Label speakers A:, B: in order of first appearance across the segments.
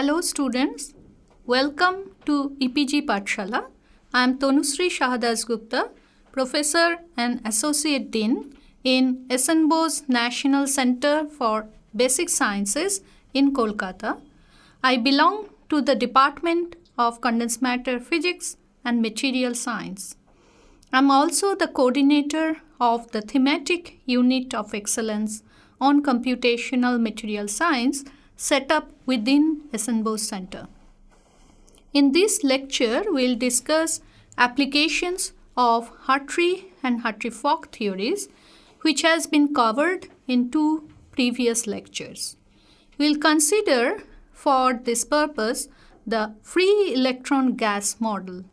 A: Hello students, welcome to EPG Pathshala. I am Tanushree Shahadas Gupta, Professor and Associate Dean in S.N. Bose National Center for Basic Sciences in Kolkata. I belong to the Department of Condensed Matter Physics and Material Science. I am also the coordinator of the Thematic Unit of Excellence on Computational Material Science set up within S.N. Bose Center. In this lecture, we will discuss applications of Hartree and Hartree-Fock theories, which has been covered in two previous lectures. We will consider for this purpose the free electron gas model.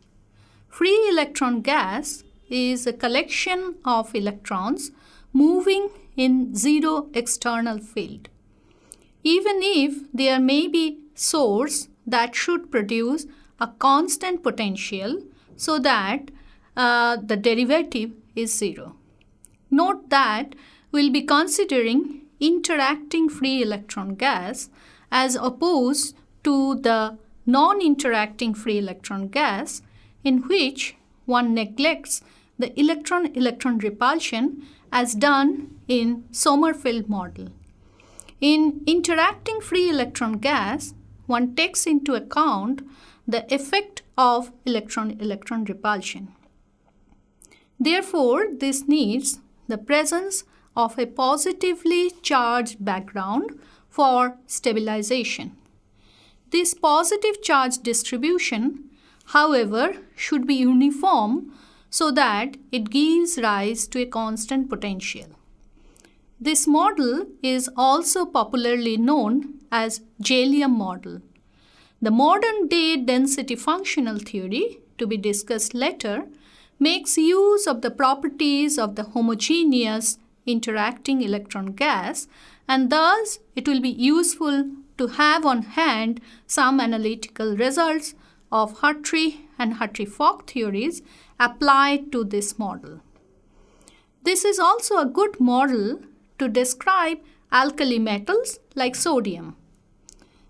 A: Free electron gas is a collection of electrons moving in zero external field. Even if there may be source that should produce a constant potential so that the derivative is zero. Note that we will be considering interacting free electron gas as opposed to the non-interacting free electron gas, in which one neglects the electron-electron repulsion as done in Sommerfeld model. In interacting free electron gas, one takes into account the effect of electron-electron repulsion. Therefore, this needs the presence of a positively charged background for stabilization. This positive charge distribution, however, should be uniform so that it gives rise to a constant potential. This model is also popularly known as Galium model. The modern-day density functional theory, to be discussed later, makes use of the properties of the homogeneous interacting electron gas, and thus it will be useful to have on hand some analytical results of Hartree and Hartree-Fock theories applied to this model. This is also a good model to describe alkali metals like sodium.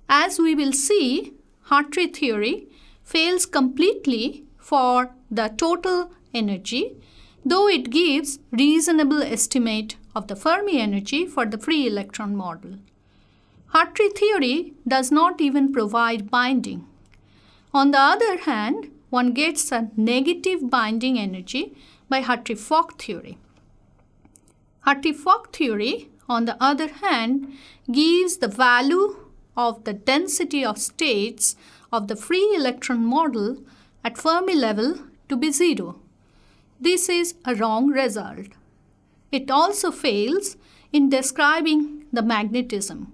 A: As we will see, Hartree theory fails completely for the total energy, though it gives reasonable estimate of the Fermi energy for the free electron model. Hartree theory does not even provide binding. On the other hand, one gets a negative binding energy by Hartree-Fock theory. Hartree-Fock theory, on the other hand, gives the value of the density of states of the free electron model at Fermi level to be zero. This is a wrong result. It also fails in describing the magnetism.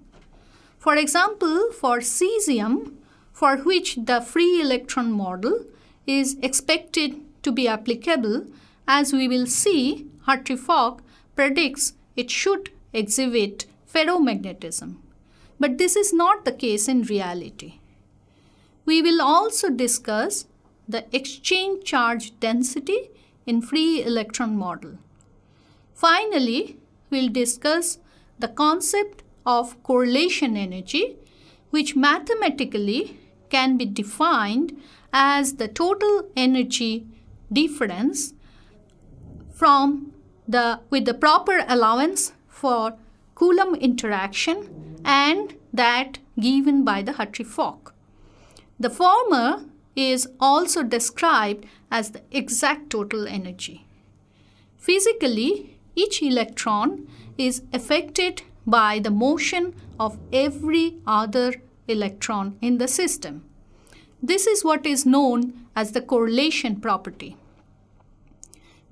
A: For example, for cesium, for which the free electron model is expected to be applicable, as we will see, Hartree-Fock predicts it should exhibit ferromagnetism. But this is not the case in reality. We will also discuss the exchange charge density in free electron model. Finally, we will discuss the concept of correlation energy, which mathematically can be defined as the total energy difference with the proper allowance for Coulomb interaction and that given by the Hartree-Fock. The former is also described as the exact total energy. Physically, each electron is affected by the motion of every other electron in the system. This is what is known as the correlation property.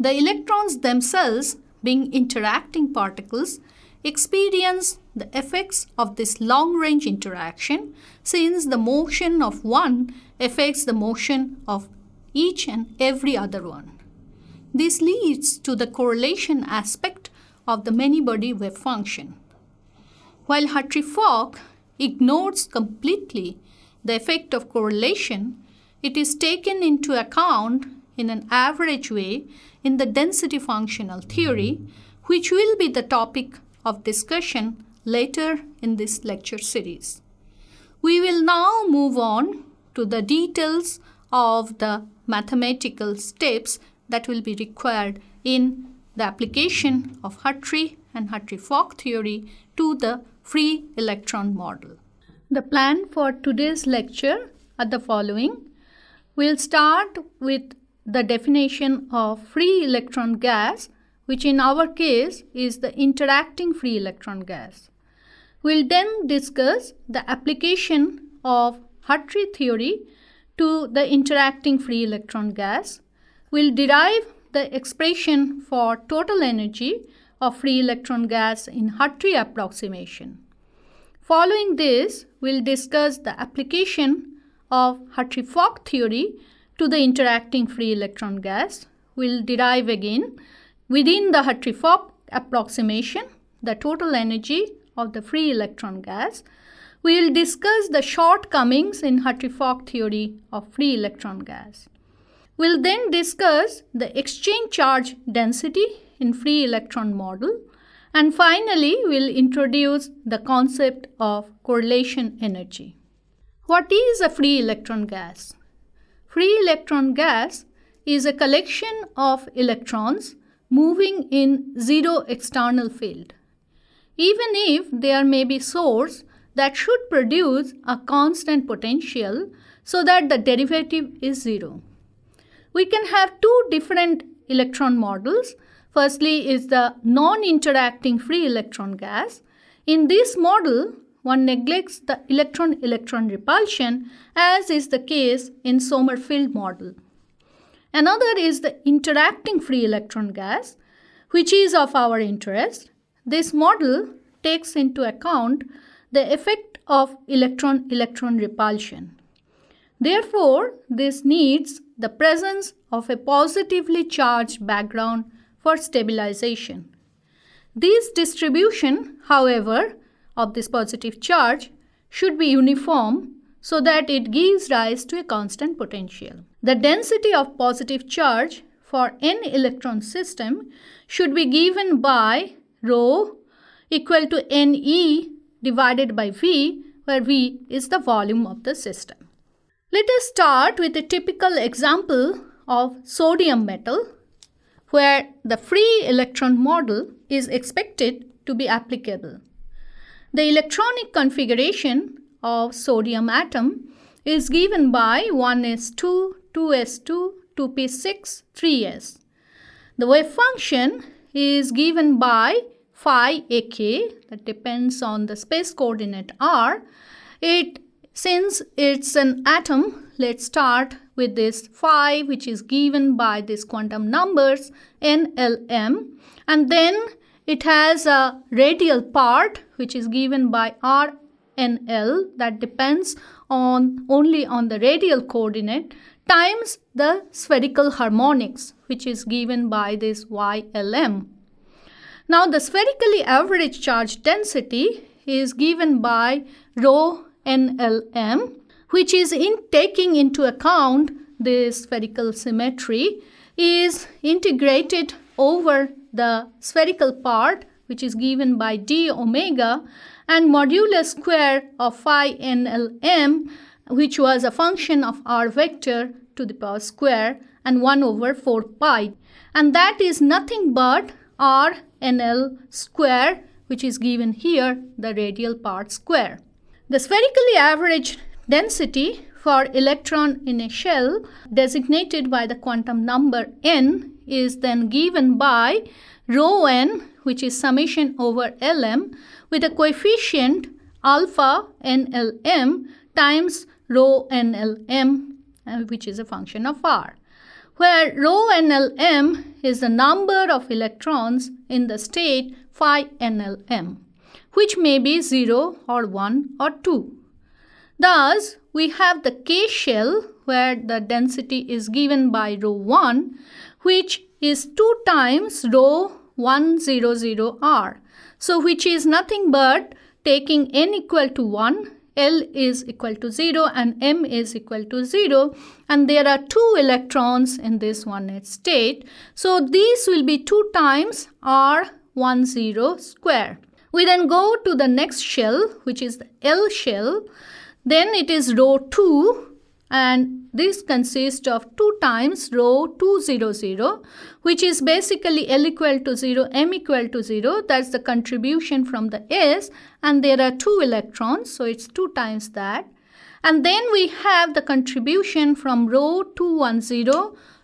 A: The electrons themselves, being interacting particles, experience the effects of this long-range interaction, since the motion of one affects the motion of each and every other one. This leads to the correlation aspect of the many-body wave function. While Hartree-Fock ignores completely the effect of correlation, it is taken into account in an average way in the density functional theory, which will be the topic of discussion later in this lecture series. We will now move on to the details of the mathematical steps that will be required in the application of Hartree and Hartree-Fock theory to the free electron model. The plan for today's lecture are the following. We'll start with the definition of free electron gas, which in our case is the interacting free electron gas. We'll then discuss the application of Hartree theory to the interacting free electron gas. We'll derive the expression for total energy of free electron gas in Hartree approximation. Following this, we'll discuss the application of Hartree-Fock theory to the interacting free electron gas. We'll derive again within the Hartree-Fock approximation the total energy of the free electron gas. We will discuss the shortcomings in Hartree-Fock theory of free electron gas. We'll then discuss the exchange charge density in free electron model. And finally, we'll introduce the concept of correlation energy. What is a free electron gas? Free electron gas is a collection of electrons moving in zero external field. Even if there may be source that should produce a constant potential so that the derivative is zero. We can have two different electron models. Firstly is the non-interacting free electron gas. In this model, one neglects the electron-electron repulsion, as is the case in Sommerfeld model. Another is the interacting free electron gas, which is of our interest. This model takes into account the effect of electron-electron repulsion. Therefore, this needs the presence of a positively charged background for stabilization. This distribution, however, of this positive charge should be uniform so that it gives rise to a constant potential. The density of positive charge for n electron system should be given by rho equal to Ne divided by V, where V is the volume of the system. Let us start with a typical example of sodium metal, where the free electron model is expected to be applicable. The electronic configuration of sodium atom is given by 1s2, 2s2, 2p6, 3s. The wave function is given by phi ak, that depends on the space coordinate r. Since it's an atom, let's start with this phi, which is given by these quantum numbers NLM, and then it has a radial part which is given by RNL, that depends only on the radial coordinate, times the spherical harmonics, which is given by this YLM. Now the spherically average charge density is given by rho NLM, which is taking into account the spherical symmetry, is integrated over the spherical part, which is given by d omega, and modulus square of phi NLM, which was a function of r vector to the power square, and 1 over 4 pi. And that is nothing but r NL square, which is given here, the radial part square. The spherically average density for electron in a shell designated by the quantum number n is then given by rho n, which is summation over Lm, with a coefficient alpha NLM times rho NLM, which is a function of r, where rho NLM is the number of electrons in the state phi NLM, which may be 0 or 1 or 2. Thus, we have the K shell where the density is given by rho 1, which is 2 times rho 100R. So, which is nothing but taking n equal to 1, L is equal to 0 and M is equal to 0, and there are 2 electrons in this 1s state. So, these will be 2 times R10 square. We then go to the next shell, which is the L shell. Then it is row 2, and this consists of 2 times row 200, which is basically L equal to 0, M equal to 0. That's the contribution from the S, and there are 2 electrons, so it's 2 times that. And then we have the contribution from row 210,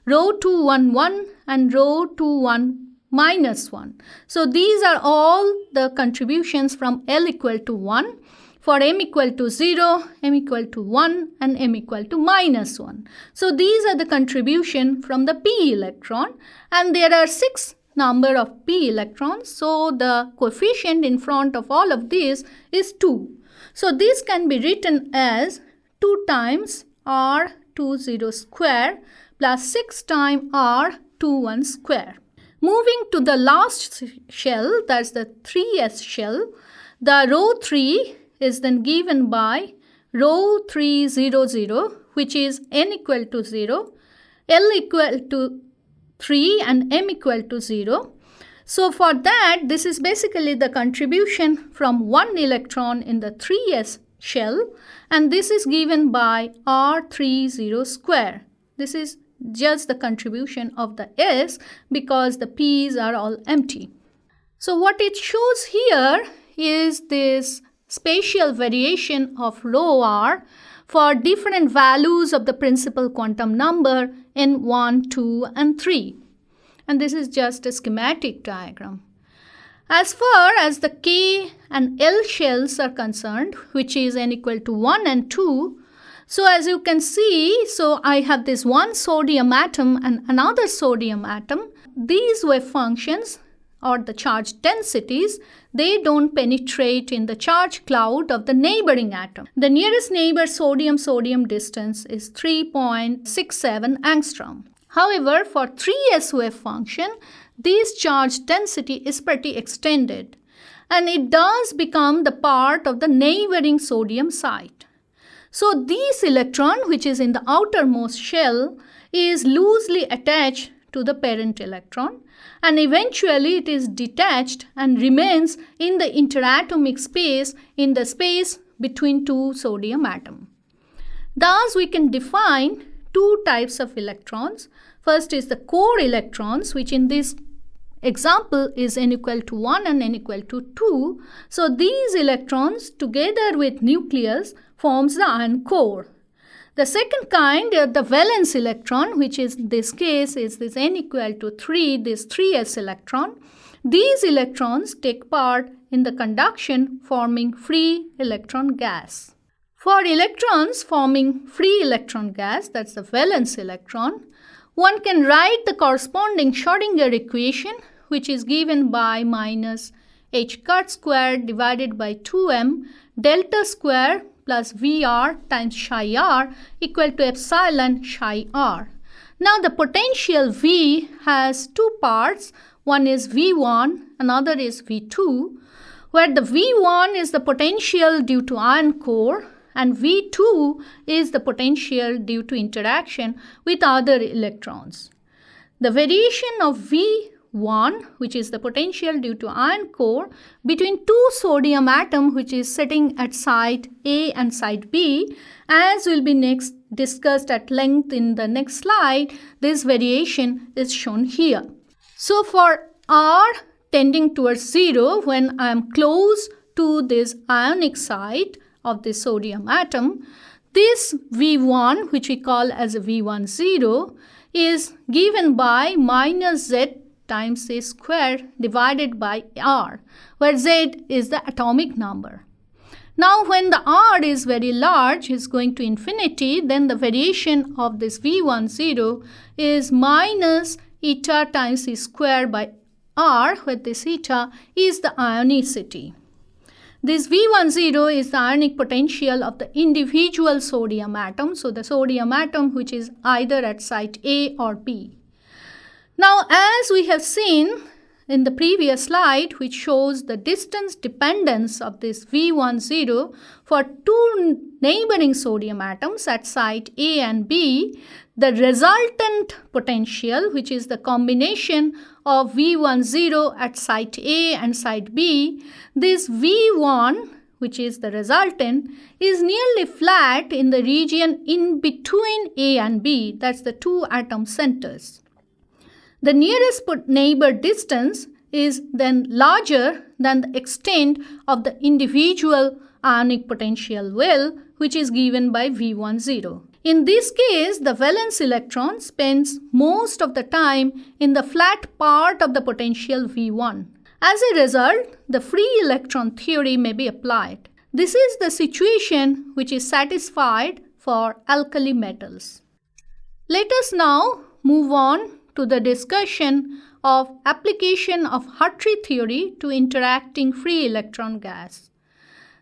A: row 211, and row 21 minus 1. So these are all the contributions from L equal to 1. For M equal to 0, M equal to 1, and M equal to minus 1. So these are the contribution from the p electron, and there are 6 number of p electrons. So the coefficient in front of all of these is 2. So this can be written as 2 times R20 square plus 6 times R21 square. Moving to the last shell, that's the 3s shell, the row 3 is then given by row 300, which is n equal to 0, L equal to 3, and M equal to 0. So for that, this is basically the contribution from 1 electron in the 3s shell, and this is given by R30 square. This is just the contribution of the S because the P's are all empty. So what it shows here is this spatial variation of rho r for different values of the principal quantum number in 1, 2, and 3. And this is just a schematic diagram. As far as the K and L shells are concerned, which is n equal to 1 and 2, so as you can see, so I have this one sodium atom and another sodium atom. These wave functions, or the charge densities, they don't penetrate in the charge cloud of the neighboring atom. The nearest neighbor sodium-sodium distance is 3.67 angstrom. However, for 3s wave function, this charge density is pretty extended, and it does become the part of the neighboring sodium site. So this electron, which is in the outermost shell, is loosely attached to the parent electron, and eventually it is detached and remains in the interatomic space, in the space between 2 sodium atoms. Thus, we can define 2 types of electrons. First is the core electrons, which in this example is n equal to 1 and n equal to 2. So these electrons together with nucleus forms the ion core. The second kind, the valence electron, which is in this case is this n equal to 3, this 3s electron. These electrons take part in the conduction forming free electron gas. For electrons forming free electron gas, that's the valence electron, one can write the corresponding Schrödinger equation, which is given by minus h cut square divided by 2m delta square plus Vr times psi r equal to epsilon psi r. Now the potential V has 2 parts. One is V1, another is V2, where the V1 is the potential due to ion core and V2 is the potential due to interaction with other electrons. The variation of V1, which is the potential due to ion core, between 2 sodium atoms, which is sitting at site A and site B, as will be next discussed at length in the next slide, this variation is shown here. So for R tending towards 0, when I am close to this ionic site of the sodium atom, this V1, which we call as a V10, is given by minus Z times A square divided by R, where Z is the atomic number. Now when the R is very large, is going to infinity, then the variation of this V10 is minus eta times E square by R, where this eta is the ionicity. This V10 is the ionic potential of the individual sodium atom, so the sodium atom which is either at site A or B. Now, as we have seen in the previous slide, which shows the distance dependence of this V10 for 2 neighboring sodium atoms at site A and B, the resultant potential, which is the combination of V10 at site A and site B, this V1, which is the resultant, is nearly flat in the region in between A and B, that's the two atom centers. The nearest neighbor distance is then larger than the extent of the individual ionic potential well, which is given by V10. In this case, the valence electron spends most of the time in the flat part of the potential V1. As a result, the free electron theory may be applied. This is the situation which is satisfied for alkali metals. Let us now move on to the discussion of application of Hartree theory to interacting free electron gas.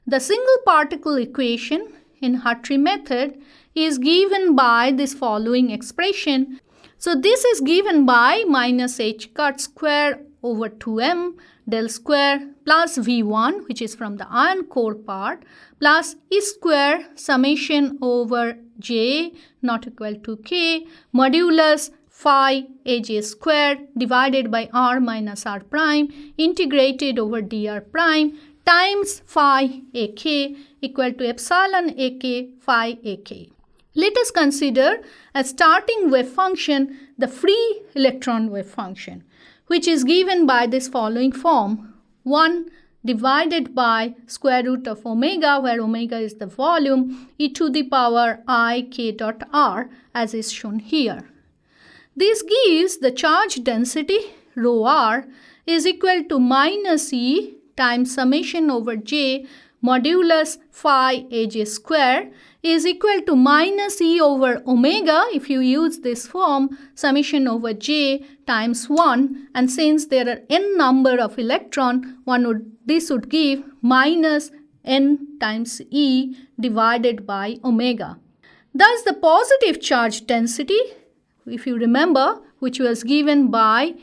A: The single particle equation in Hartree method is given by this following expression. So this is given by minus h cut square over 2m del square plus V1, which is from the ion core part, plus E square summation over J not equal to K modulus phi Aj square divided by R minus R prime integrated over dr prime times phi Ak equal to epsilon Ak phi Ak. Let us consider as starting wave function the free electron wave function, which is given by this following form: 1 divided by square root of omega, where omega is the volume, e to the power I k dot r, as is shown here. This gives the charge density rho r is equal to minus E times summation over J modulus phi Aj square is equal to minus E over omega, if you use this form, summation over J times 1, and since there are n number of electron, this would give minus n times E divided by omega. Thus the positive charge density, if you remember, which was given by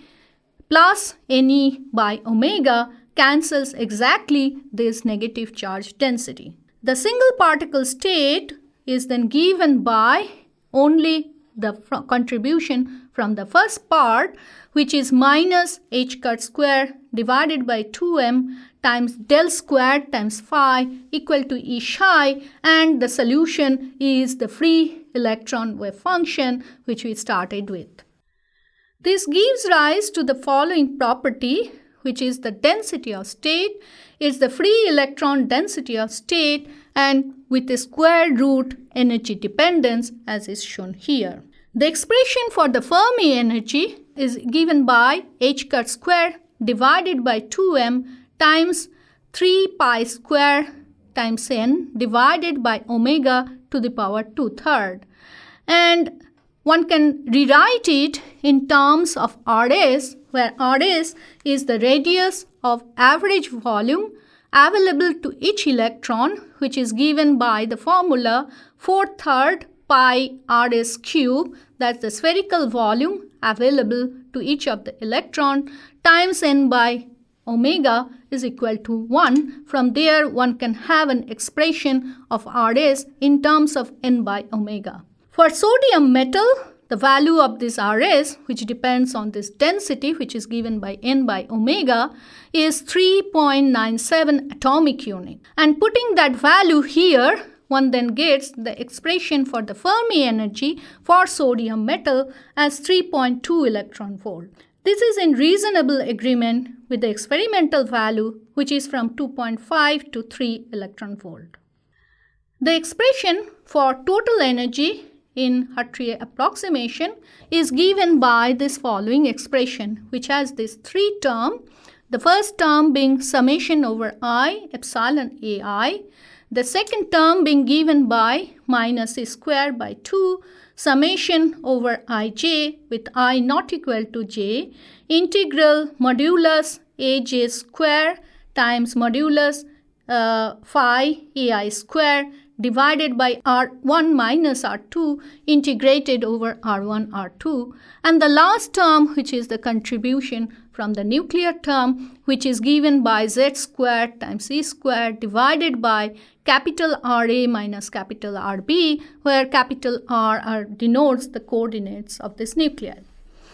A: plus Ne by omega, cancels exactly this negative charge density. The single particle state is then given by only the contribution from the first part, which is minus h cut square divided by 2m times del square times phi equal to E psi, and the solution is the free electron wave function which we started with. This gives rise to the following property, which is the density of state is the free electron density of state and with a square root energy dependence, as is shown here. The expression for the Fermi energy is given by h cut square divided by 2m times 3 pi square times n divided by omega to the power 2/3. And one can rewrite it in terms of Rs, where Rs is the radius of average volume available to each electron, which is given by the formula 4/3 pi Rs cube, that's the spherical volume available to each of the electron, times n by omega is equal to 1. From there, one can have an expression of Rs in terms of n by omega. For sodium metal, the value of this Rs, which depends on this density, which is given by n by omega, is 3.97 atomic unit. And putting that value here, one then gets the expression for the Fermi energy for sodium metal as 3.2 electron volt. This is in reasonable agreement with the experimental value, which is from 2.5 to 3 electron volt. The expression for total energy in Hartree approximation is given by this following expression, which has this three term. The first term being summation over I epsilon Ai, the second term being given by minus a square by 2 summation over ij with I not equal to j integral modulus aj square times modulus phi ai square divided by R1 minus R2 integrated over R1 R2, and the last term, which is the contribution from the nuclear term, which is given by Z square times E square divided by capital RA minus capital RB, where capital R denotes the coordinates of this nuclei.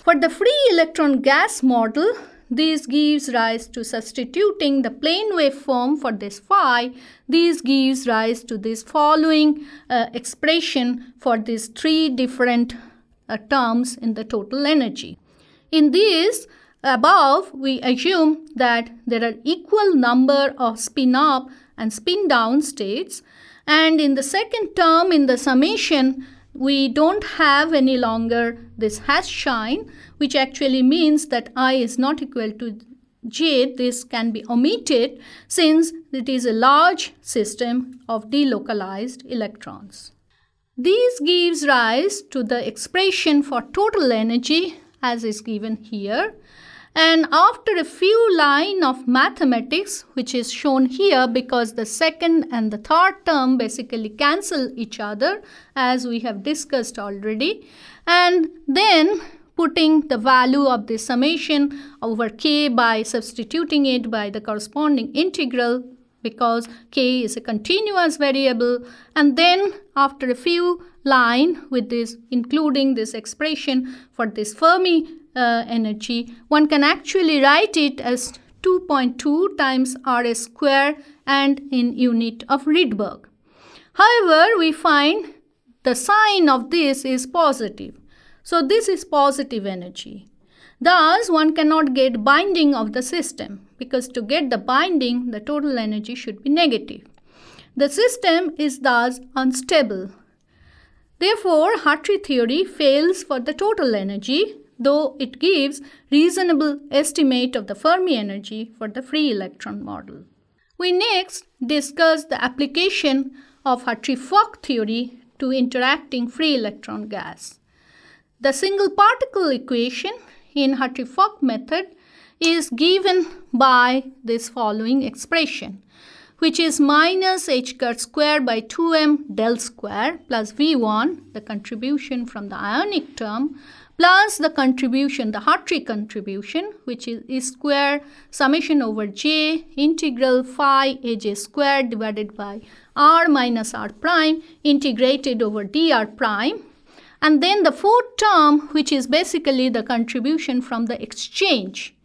A: For the free electron gas model, this gives rise to substituting the plane wave form for this phi. This gives rise to this following expression for these three different terms in the total energy. In this above, we assume that there are equal number of spin up and spin down states, and in the second term in the summation we don't have any longer this hash sign, which actually means that I is not equal to j. This can be omitted since it is a large system of delocalized electrons. This gives rise to the expression for total energy as is given here. And after a few lines of mathematics, which is shown here because the second and the third term basically cancel each other as we have discussed already, and then putting the value of the summation over k by substituting it by the corresponding integral because k is a continuous variable, and then after a few lines with this including this expression for this Fermi energy, one can actually write it as 2.2 times Rs square and in unit of Rydberg. However, we find the sign of this is positive. So this is positive energy. Thus, one cannot get binding of the system because to get the binding, the total energy should be negative. The system is thus unstable. Therefore, Hartree theory fails for the total energy, though it gives reasonable estimate of the Fermi energy for the free electron model. We next discuss the application of Hartree-Fock theory to interacting free electron gas. The single particle equation in Hartree-Fock method is given by this following expression, which is minus h cut square by 2m del square plus V1, the contribution from the ionic term, plus the contribution, the Hartree contribution, which is square summation over j integral phi aj square divided by r minus r prime integrated over dr prime. And then the fourth term, which is basically the contribution from the exchange,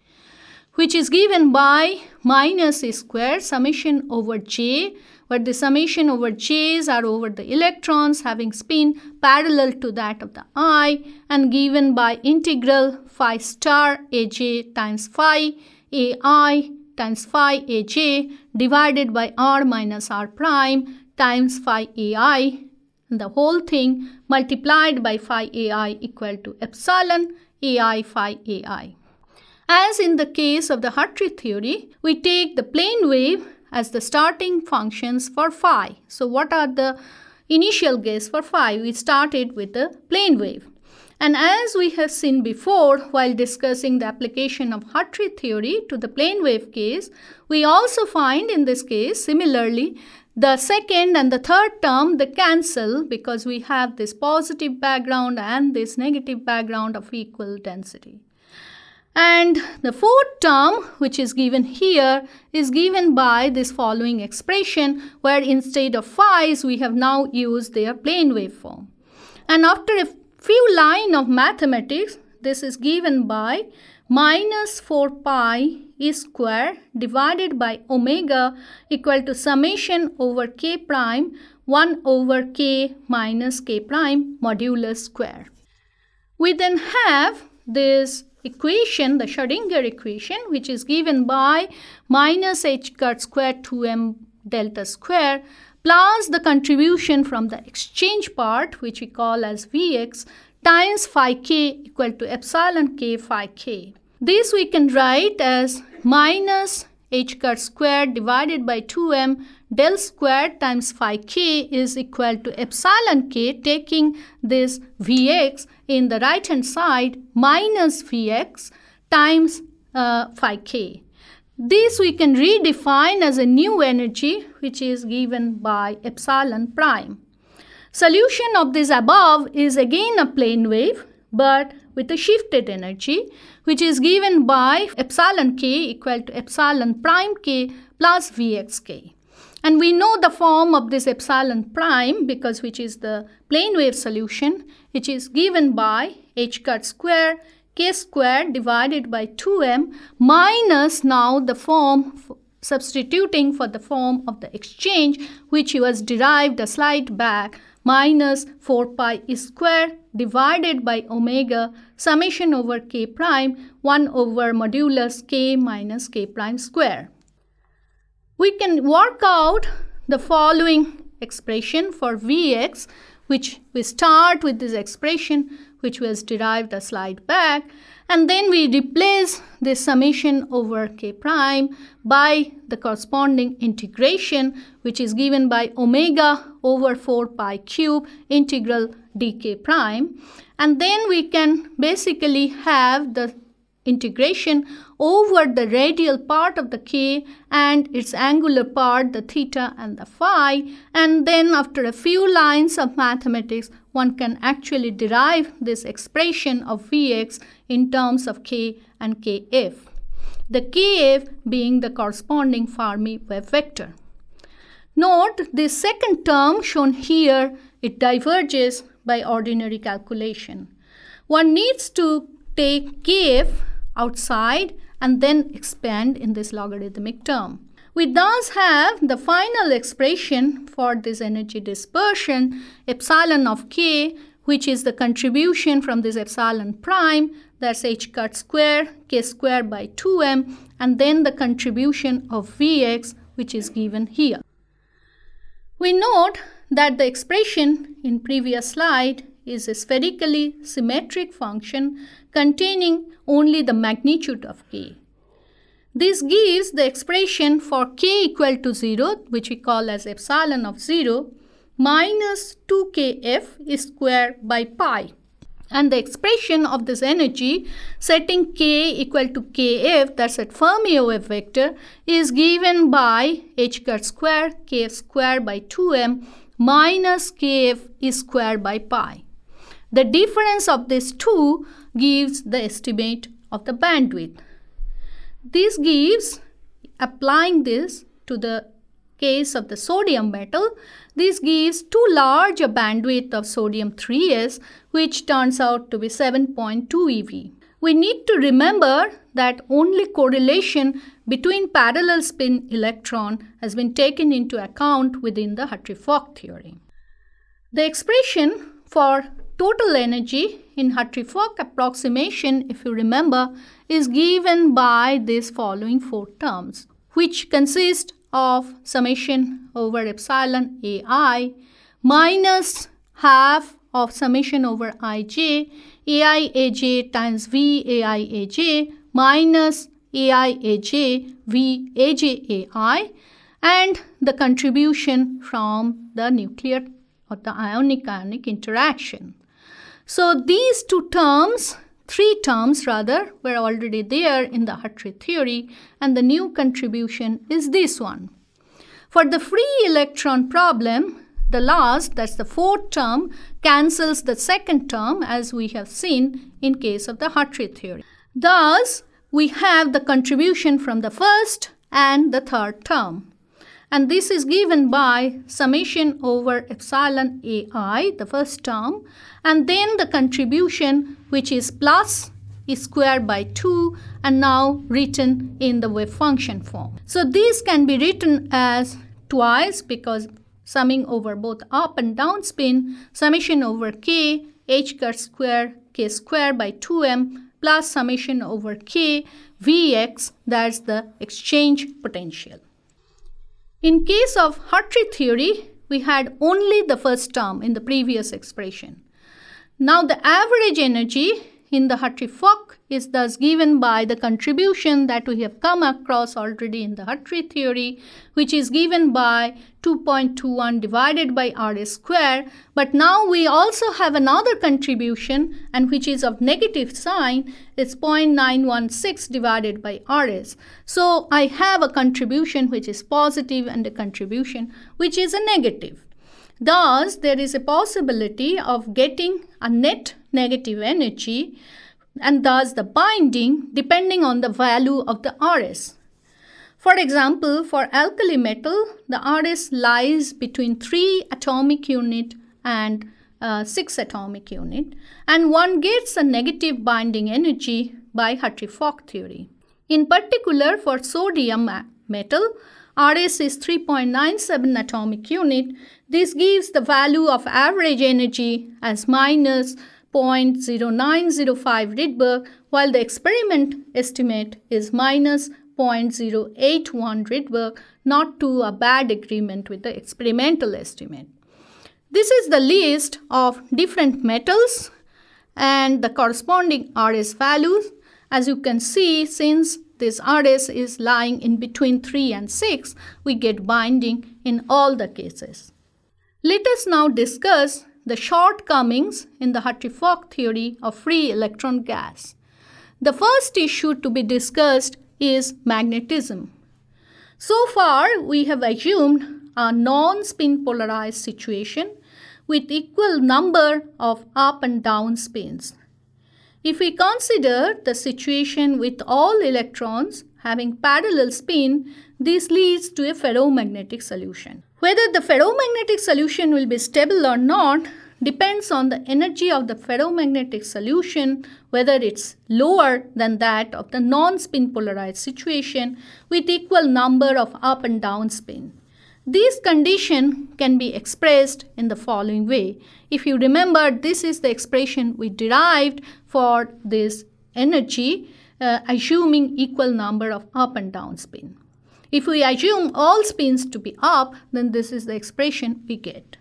A: which is given by minus a square summation over j, where the summation over j's are over the electrons having spin parallel to that of the I, and given by integral phi star aj times phi ai times phi aj divided by r minus r prime times phi ai, and the whole thing multiplied by phi ai equal to epsilon ai phi ai. As in the case of the Hartree theory, we take the plane wave as the starting functions for phi. So what are the initial guess for phi? We started with the plane wave. And as we have seen before while discussing the application of Hartree theory to the plane wave case, we also find in this case similarly the second and the third term they cancel because we have this positive background and this negative background of equal density. And the fourth term, which is given here, is given by this following expression where instead of phi's we have now used their plane wave form. And after a few lines of mathematics, this is given by minus 4 pi e square divided by omega equal to summation over k prime 1 over k minus k prime modulus square. We then have this equation, the Schrödinger equation, which is given by minus h cut square 2m delta square plus the contribution from the exchange part, which we call as Vx, times phi k equal to epsilon k phi k. This we can write as minus h cut square divided by 2m del square times phi k is equal to epsilon k, taking this Vx in the right hand side minus Vx times phi k. This we can redefine as a new energy which is given by epsilon prime. Solution of this above is again a plane wave but with a shifted energy which is given by epsilon k equal to epsilon prime k plus Vxk. And we know the form of this epsilon prime because which is the plane wave solution, which is given by h cut square K square divided by 2m minus now the form, substituting for the form of the exchange which was derived a slide back, minus 4 pi square divided by omega summation over k prime 1 over modulus k minus k prime square. We can work out the following expression for Vx, which we start with this expression which was derived a slide back, and then we replace this summation over k prime by the corresponding integration which is given by omega over 4 pi cube integral dk prime, and then we can basically have the integration over the radial part of the k and its angular part, the theta and the phi, and then after a few lines of mathematics one can actually derive this expression of Vx in terms of k and kf, the kf being the corresponding Fermi wave vector. Note this second term shown here, it diverges by ordinary calculation. One needs to take kf outside and then expand in this logarithmic term. We thus have the final expression for this energy dispersion, epsilon of k, which is the contribution from this epsilon prime, that's h cut square, k square by 2m, and then the contribution of Vx, which is given here. We note that the expression in previous slide is a spherically symmetric function containing only the magnitude of k. This gives the expression for k equal to 0, which we call as epsilon of 0, minus 2kf square by pi. And the expression of this energy setting k equal to kf, that's at Fermi wave vector, is given by h cut square kf square by 2m minus kf square by pi. The difference of these two gives the estimate of the bandwidth. This gives, applying this to the case of the sodium metal, this gives too large a bandwidth of sodium 3s, which turns out to be 7.2 eV. We need to remember that only correlation between parallel spin electron has been taken into account within the Hartree-Fock theory. The expression for total energy in Hartree-Fock approximation, if you remember, is given by these following four terms, which consist of summation over epsilon ai minus half of summation over ij, ai-aj times v ai-aj minus ai-aj v aj-ai, and the contribution from the nuclear or the ionic-ionic interaction. So these three terms rather, were already there in the Hartree theory, and the new contribution is this one. For the free electron problem, the last, that's the fourth term, cancels the second term as we have seen in case of the Hartree theory. Thus, we have the contribution from the first and the third term. And this is given by summation over epsilon ai, the first term, and then the contribution which is plus square by 2 and now written in the wave function form. So these can be written as twice because summing over both up and down spin, summation over k, h cut square, k square by 2m plus summation over k, Vx, that's the exchange potential. In case of Hartree theory, we had only the first term in the previous expression. Now the average energy in the Hartree-Fock is thus given by the contribution that we have come across already in the Hartree theory, which is given by 2.21 divided by Rs square. But now we also have another contribution, and which is of negative sign, it's 0.916 divided by Rs. So I have a contribution which is positive and a contribution which is a negative. Thus, there is a possibility of getting a net negative energy, and thus the binding depending on the value of the Rs. For example, for alkali metal, the Rs lies between 3 atomic unit and 6 atomic unit, and one gets a negative binding energy by Hartree-Fock theory. In particular, for sodium metal, RS is 3.97 atomic unit. This gives the value of average energy as minus 0.0905 Rydberg, while the experiment estimate is minus 0.081 Rydberg, not to a bad agreement with the experimental estimate. This is the list of different metals and the corresponding RS values. As you can see, since this RS is lying in between 3 and 6, we get binding in all the cases. Let us now discuss the shortcomings in the Hartree-Fock theory of free electron gas. The first issue to be discussed is magnetism. So far, we have assumed a non-spin polarized situation with equal number of up and down spins. If we consider the situation with all electrons having parallel spin, this leads to a ferromagnetic solution. Whether the ferromagnetic solution will be stable or not depends on the energy of the ferromagnetic solution, whether it's lower than that of the non-spin polarized situation with equal number of up and down spin. This condition can be expressed in the following way. If you remember, this is the expression we derived for this energy, assuming equal number of up and down spin. If we assume all spins to be up, then this is the expression we get.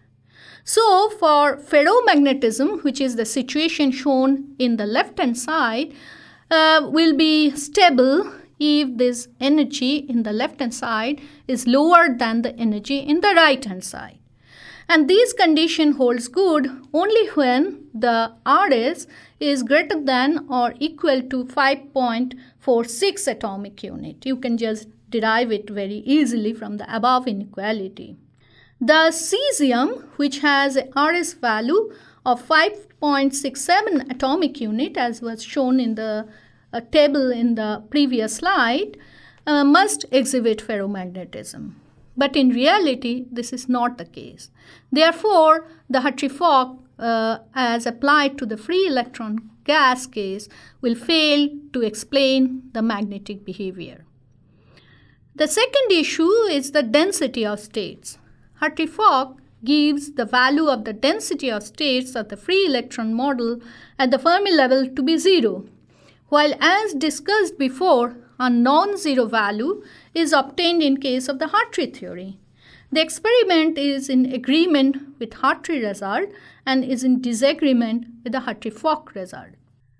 A: So for ferromagnetism, which is the situation shown in the left-hand side, will be stable if this energy in the left-hand side is lower than the energy in the right-hand side. And this condition holds good only when the RS is greater than or equal to 5.46 atomic unit. You can just derive it very easily from the above inequality. The cesium, which has a RS value of 5.67 atomic unit, as was shown in the table in the previous slide, must exhibit ferromagnetism. But in reality, this is not the case. Therefore, the Hartree-Fock, as applied to the free electron gas case, will fail to explain the magnetic behavior. The second issue is the density of states. Hartree-Fock gives the value of the density of states of the free electron model at the Fermi level to be 0, while as discussed before, a non-zero value is obtained in case of the Hartree theory. The experiment is in agreement with Hartree result and is in disagreement with the Hartree-Fock result.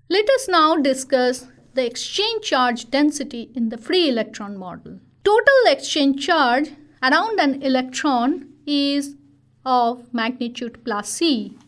A: Let us now discuss the exchange charge density in the free electron model. Total exchange charge around an electron is of magnitude plus c,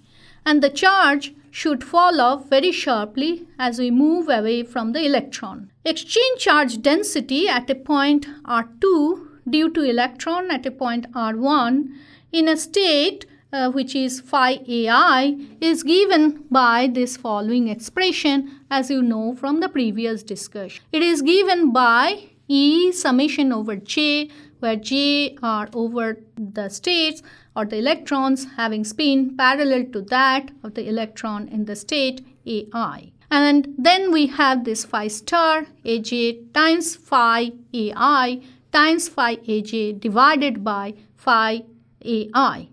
A: and the charge should fall off very sharply as we move away from the electron. Exchange charge density at a point R2 due to electron at a point R1 in a state which is phi ai is given by this following expression, as you know from the previous discussion. It is given by E summation over J, where J are over the states or the electrons having spin parallel to that of the electron in the state AI. And then we have this phi star Aj times phi AI times phi Aj divided by phi AI.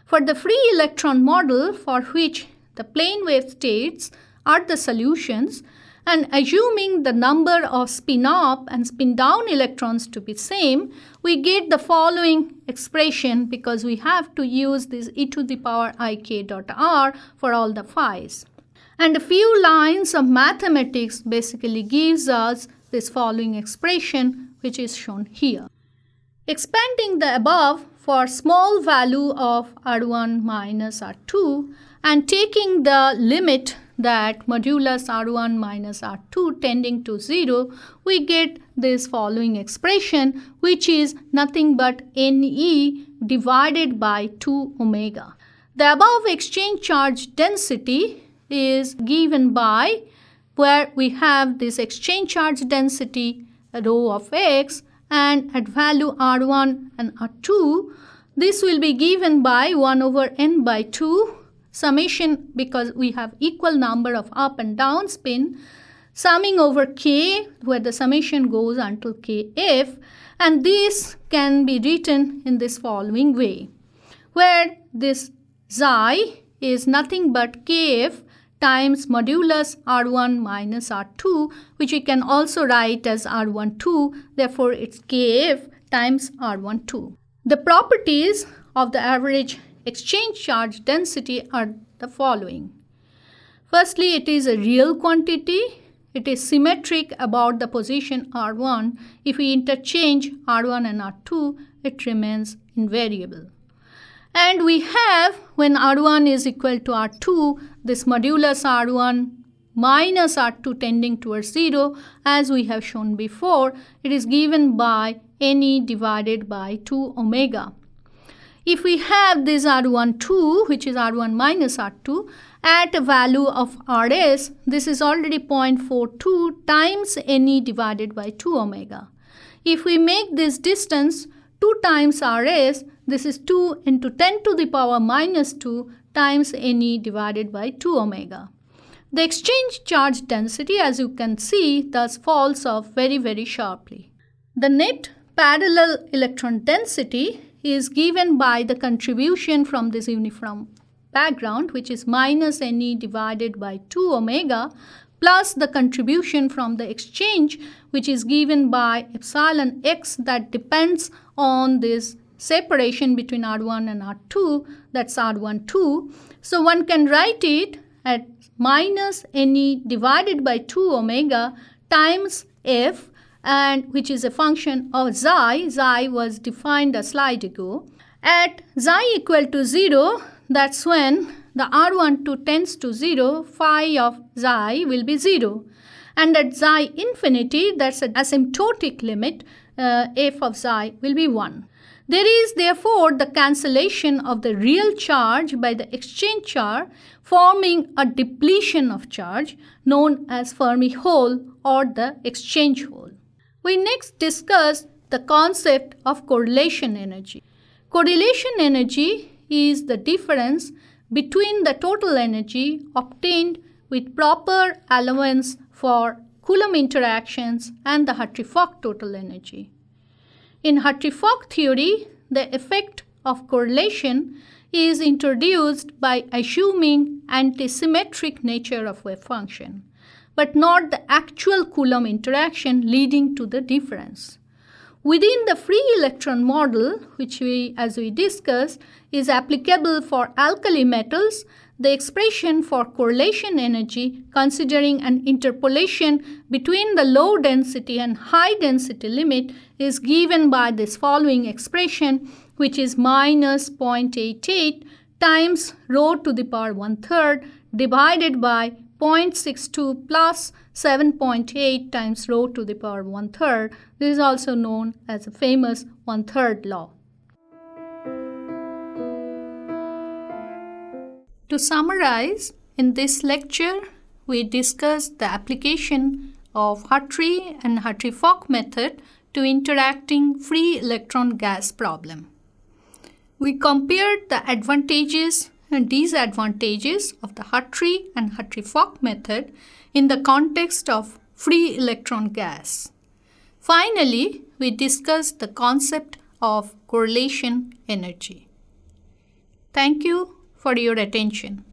A: For the free electron model, for which the plane wave states are the solutions, and assuming the number of spin up and spin down electrons to be same, we get the following expression because we have to use this e to the power ik dot r for all the phi's. And a few lines of mathematics basically gives us this following expression, which is shown here. Expanding the above for small value of R1 minus R2 and taking the limit that modulus R1 minus R2 tending to 0, we get this following expression, which is nothing but Ne divided by 2 omega. The above exchange charge density is given by where we have this exchange charge density rho of x, and at value R1 and R2, this will be given by 1 over n by 2 summation, because we have equal number of up and down spin, summing over k, where the summation goes until kf, and this can be written in this following way, where this xi is nothing but kf times modulus R1 minus R2, which we can also write as R12, therefore it's kf times R12. The properties of the average exchange charge density are the following. Firstly, it is a real quantity. It is symmetric about the position R1. If we interchange R1 and R2, it remains invariable. And we have, when R1 is equal to R2, this modulus R1 minus R2 tending towards 0, as we have shown before, it is given by Ne divided by 2 omega. If we have this R12, which is R1 minus R2, at a value of Rs, this is already 0.42 times Ne divided by 2 omega. If we make this distance 2 times Rs, this is 2 into 10 to the power minus 2 times Ne divided by 2 omega. The exchange charge density, as you can see, thus falls off very, very sharply. The net parallel electron density is given by the contribution from this uniform background, which is minus Ne divided by 2 omega, plus the contribution from the exchange, which is given by epsilon x, that depends on this separation between R1 and R2, that's R12. So one can write it at minus Ne divided by 2 omega times f, and which is a function of xi. Xi was defined a slide ago. At xi equal to 0, that's when the R12 tends to 0, phi of xi will be 0. And at xi infinity, that's an asymptotic limit, f of xi will be 1. There is therefore the cancellation of the real charge by the exchange charge, forming a depletion of charge known as Fermi hole or the exchange hole. We next discuss the concept of correlation energy. Correlation energy is the difference between the total energy obtained with proper allowance for Coulomb interactions and the Hartree-Fock total energy. In Hartree-Fock theory, the effect of correlation is introduced by assuming antisymmetric nature of wave function, but not the actual Coulomb interaction leading to the difference. Within the free electron model, which as we discussed, is applicable for alkali metals, the expression for correlation energy, considering an interpolation between the low density and high density limit, is given by this following expression, which is minus 0.88 times rho to the power 1/3 divided by 0.62 plus 7.8 times rho to the power 1/3. This is also known as the famous 1/3 law. To summarize, in this lecture, we discussed the application of Hartree and Hartree-Fock method to interacting free electron gas problem. We compared the advantages and disadvantages of the Hartree and Hartree-Fock method in the context of free electron gas. Finally, we discussed the concept of correlation energy. Thank you for your attention.